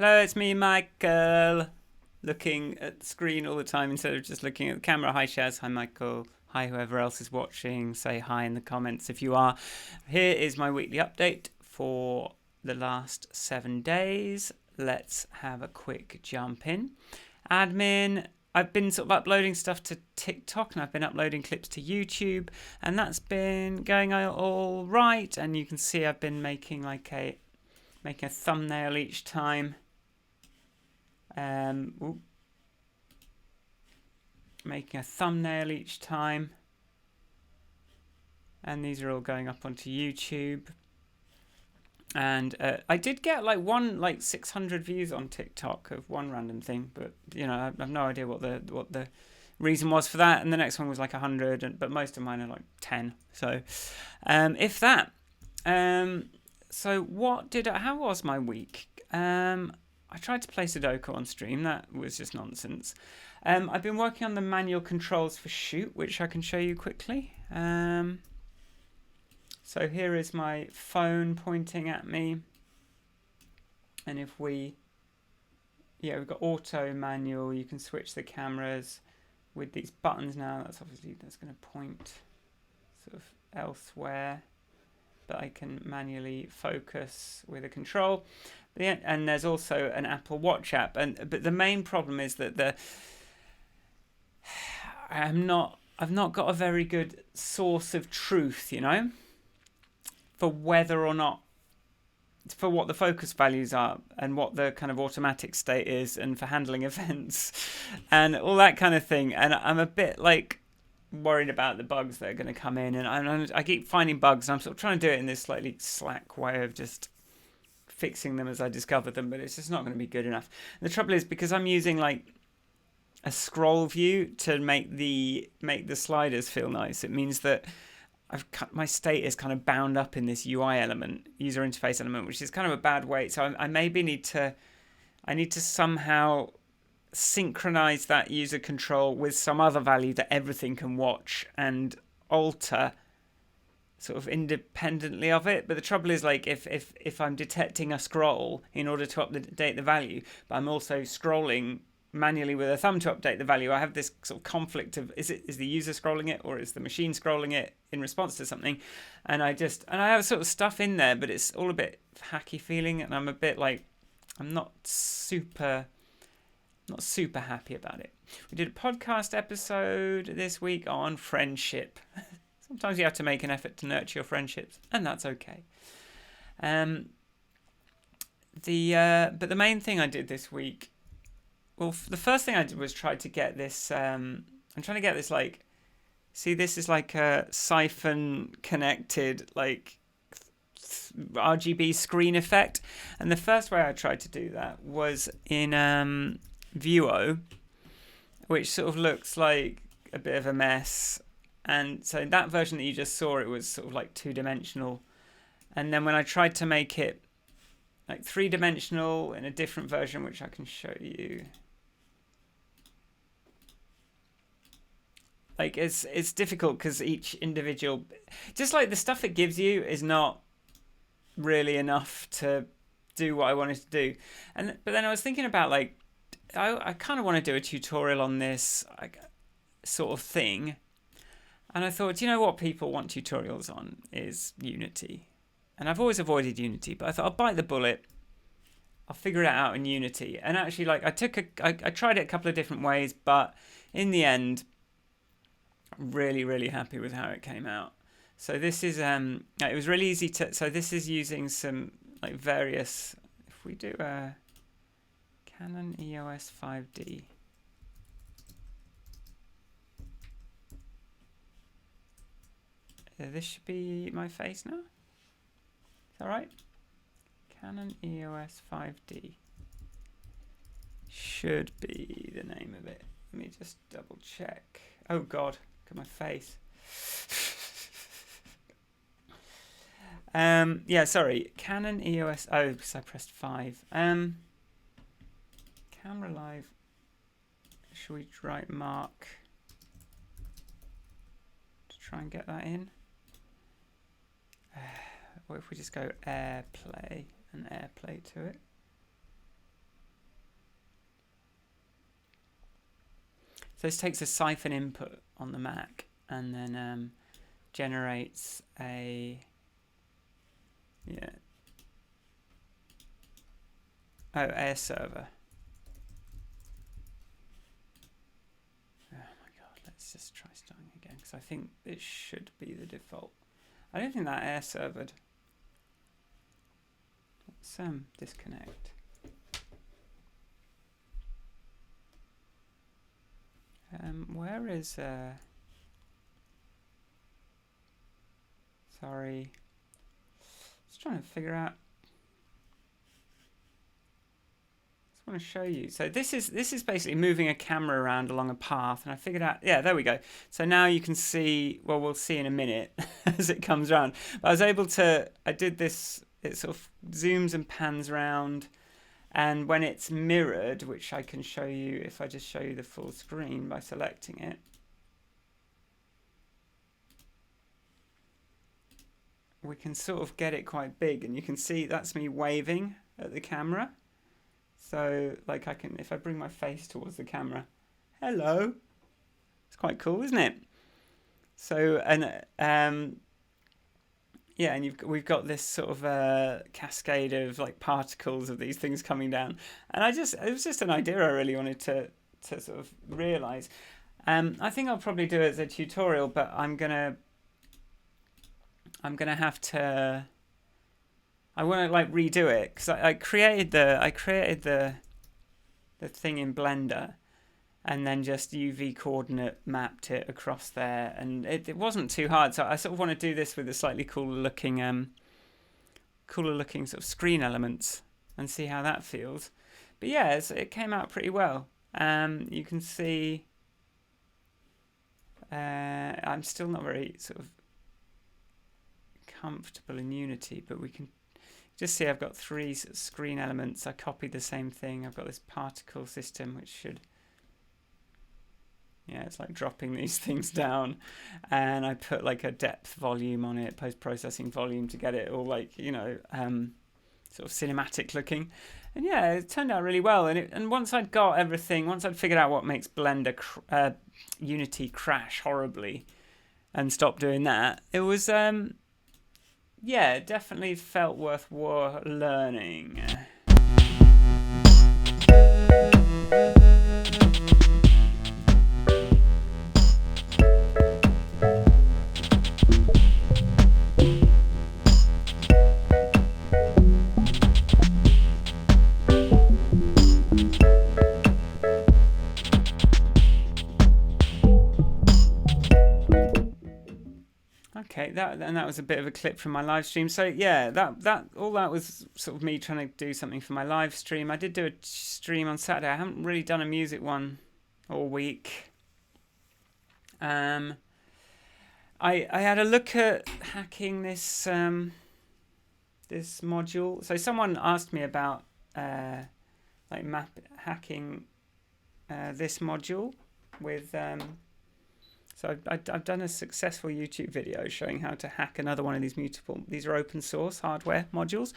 Hello, it's me, Michael. Looking at the screen all the time instead of just looking at the camera. Hi, Shaz. Hi, Michael. Hi, whoever else is watching. Say hi in the comments if you are. Here is my weekly update for the last 7 days. Let's have a quick jump in. Admin. I've been sort of uploading stuff to TikTok and I've been uploading clips to YouTube, and that's been going all right. And you can see I've been making making a thumbnail each time. Making a thumbnail each time, and these are all going up onto YouTube. And I did get like 600 views on TikTok of one random thing, but I have no idea what the reason was for that. And the next one was like 100, but most of mine are like 10. So, if that. So how was my week? I tried to play Sudoku on stream. That was just nonsense. I've been working on the manual controls for Shoot, which I can show you quickly. So here is my phone pointing at me. And if we've got auto, manual. You can switch the cameras with these buttons now. That's going to point sort of elsewhere. But I can manually focus with a control. And there's also an Apple Watch app. But the main problem is that I've not got a very good source of truth, for whether or not, for what the focus values are and what the kind of automatic state is, and for handling events and all that kind of thing. And I'm a bit worried about the bugs that are going to come in, and I keep finding bugs, and I'm sort of trying to do it in this slightly slack way of just fixing them as I discover them, but it's just not going to be good enough. And the trouble is, because I'm using a scroll view to make the sliders feel nice, it means that my state is kind of bound up in this UI element, user interface element, which is kind of a bad way. So I maybe need to somehow synchronize that user control with some other value that everything can watch and alter sort of independently of it. But the trouble is, if I'm detecting a scroll in order to update the value, but I'm also scrolling manually with a thumb to update the value, I have this sort of conflict of is the user scrolling it or is the machine scrolling it in response to something. And I have sort of stuff in there, but it's all a bit hacky feeling, and I'm a bit I'm not super happy about it. We did a podcast episode this week on friendship. Sometimes you have to make an effort to nurture your friendships, and that's okay. But the main thing I did this week, the first thing I did was try to get this. I'm trying to get this see, this is like a siphon connected RGB screen effect, and the first way I tried to do that was in Vuo, which sort of looks like a bit of a mess. And so that version that you just saw, it was sort of two-dimensional. And then when I tried to make it three-dimensional in a different version, which I can show you, it's difficult because each individual, just the stuff it gives you is not really enough to do what I wanted to do. But then I was thinking about I kind of want to do a tutorial on this sort of thing. And I thought, what people want tutorials on is Unity. And I've always avoided Unity, but I thought I'll bite the bullet. I'll figure it out in Unity. And actually, I tried it a couple of different ways, but in the end, really, really happy with how it came out. So this is, it was really easy to, so this is using some various, if we do a Canon EOS 5D. This should be my face now. Is that right? Canon EOS 5D. Should be the name of it. Let me just double check. Oh God, look at my face. Sorry. Canon EOS. Oh, because I pressed 5. Camera live. Should we write Mark to try and get that in? What if we just go AirPlay and AirPlay to it? So this takes a siphon input on the Mac and then generates a air server. Oh my god, let's just try starting again because I think it should be the default. I don't think that air servered. Let's disconnect. Where is sorry, just trying to figure out. Just want to show you. So this is basically moving a camera around along a path, and I figured out. Yeah, there we go. So now you can see. Well, we'll see in a minute as it comes around. But I was able to. I did this. It sort of zooms and pans around, and when it's mirrored, which I can show you if I just show you the full screen by selecting it. We can sort of get it quite big, and you can see that's me waving at the camera. So like I can, if I bring my face towards the camera, hello. It's quite cool, isn't it? So, and yeah, and we've got this sort of cascade of like particles of these things coming down, and it was just an idea I really wanted to sort of realize. I think I'll probably do it as a tutorial, but I'm gonna have to. I want to like redo it because I created the thing in Blender, and then just UV coordinate mapped it across there, and it wasn't too hard. So I sort of want to do this with a slightly cooler looking sort of screen elements and see how that feels. But yeah, it came out pretty well. You can see I'm still not very sort of comfortable in Unity, but we can just see I've got 3 screen elements. I copied the same thing. I've got this particle system which should, yeah, it's like dropping these things down, and I put like a depth volume on it, post-processing volume, to get it all like, you know, sort of cinematic looking. And yeah, it turned out really well. And once I'd got everything, once I'd figured out what makes Blender Unity crash horribly and stop doing that, it was yeah, it definitely felt worth learning. Okay, that was a bit of a clip from my live stream. So yeah, that was sort of me trying to do something for my live stream. I did do a stream on Saturday. I haven't really done a music one all week. I had a look at hacking this this module. So someone asked me about like hacking this module with. So I've done a successful YouTube video showing how to hack another one of these are open source hardware modules,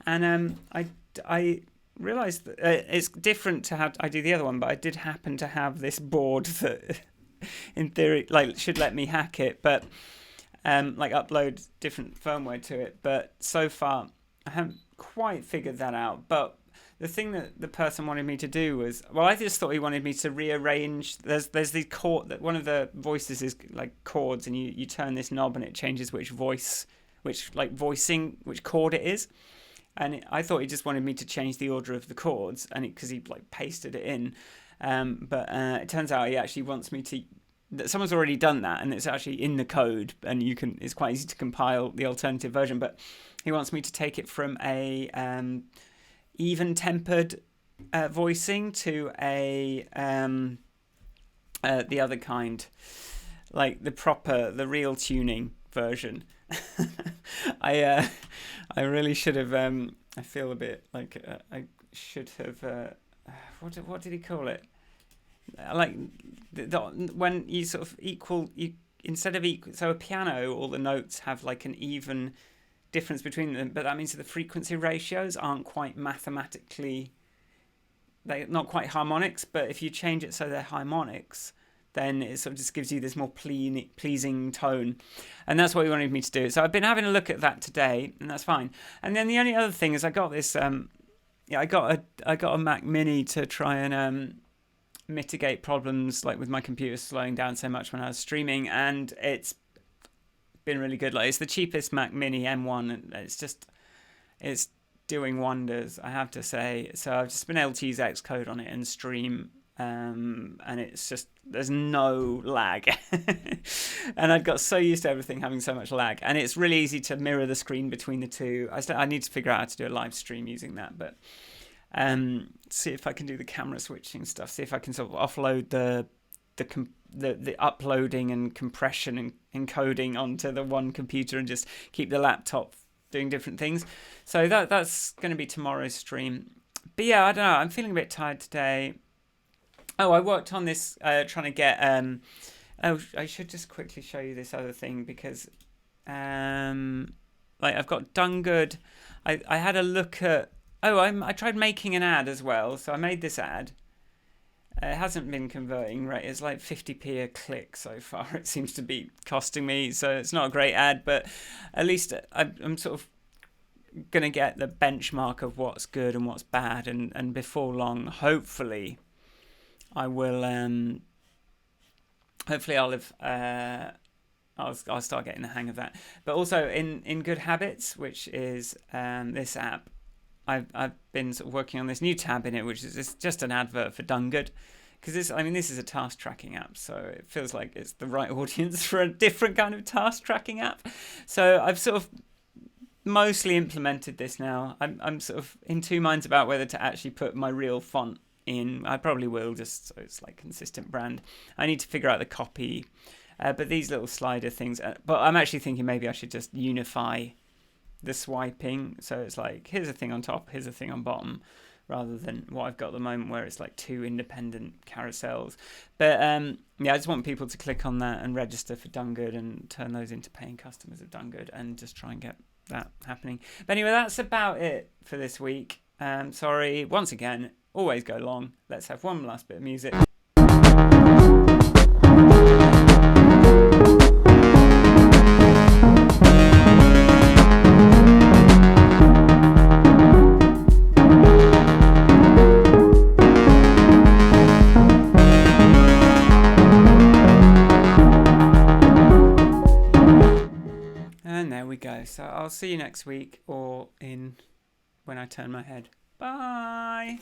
and I realised that it's different to how I do the other one, but I did happen to have this board that, in theory, like should let me hack it, but like upload different firmware to it. But so far, I haven't quite figured that out. But the thing that the person wanted me to do was, well, I just thought he wanted me to rearrange. There's the chord that one of the voices is like chords, and you turn this knob and it changes which chord it is. And I thought he just wanted me to change the order of the chords, and because he like pasted it in. But it turns out he actually wants me to. Someone's already done that, and it's actually in the code, and it's quite easy to compile the alternative version. But he wants me to take it from a even tempered voicing to a the other kind, like the real tuning version. I really should have. I feel a bit like I should have. What did he call it? Like when you sort of instead of equal. So a piano, all the notes have like an even difference between them, but that means that the frequency ratios aren't quite mathematically. They're not quite harmonics, but if you change it so they're harmonics, then it sort of just gives you this more pleasing tone. And that's what he wanted me to do. So I've been having a look at that today, and that's fine. And then the only other thing is I got this, I got a Mac Mini to try and mitigate problems like with my computer slowing down so much when I was streaming, and it's been really good. Like, it's the cheapest Mac Mini M1, and it's doing wonders, I have to say. So I've just been able to use Xcode on it and stream, and it's just, there's no lag. And I'd got so used to everything having so much lag, and it's really easy to mirror the screen between the two. I need to figure out how to do a live stream using that, but see if I can do the camera switching stuff, see if I can sort of offload the uploading and compression and encoding onto the one computer and just keep the laptop doing different things. So that's going to be tomorrow's stream. But yeah, I don't know, I'm feeling a bit tired today. Oh, I worked on this trying to get I should just quickly show you this other thing, because like I've got done good. I had a look at I tried making an ad as well. So I made this ad. It hasn't been converting, right? It's like 50p a click so far. It seems to be costing me, so it's not a great ad, but at least I'm sort of going to get the benchmark of what's good and what's bad, and before long, hopefully, I will. Hopefully, I'll have. I'll start getting the hang of that. But also in Good Habits, which is this app, I've been sort of working on this new tab in it, which is just an advert for Done Good, because this is a task tracking app, so it feels like it's the right audience for a different kind of task tracking app. So I've sort of mostly implemented this now. I'm sort of in two minds about whether to actually put my real font in. I probably will, just so it's like consistent brand. I need to figure out the copy, but these little slider things. But I'm actually thinking maybe I should just unify the swiping, so it's like here's a thing on top, here's a thing on bottom, rather than what I've got at the moment where it's like two independent carousels. But yeah, I just want people to click on that and register for Done Good and turn those into paying customers of Done Good, and just try and get that happening. But anyway, that's about it for this week. Sorry once again, always go long. Let's have one last bit of music. And there we go. So I'll see you next week, or when I turn my head. Bye.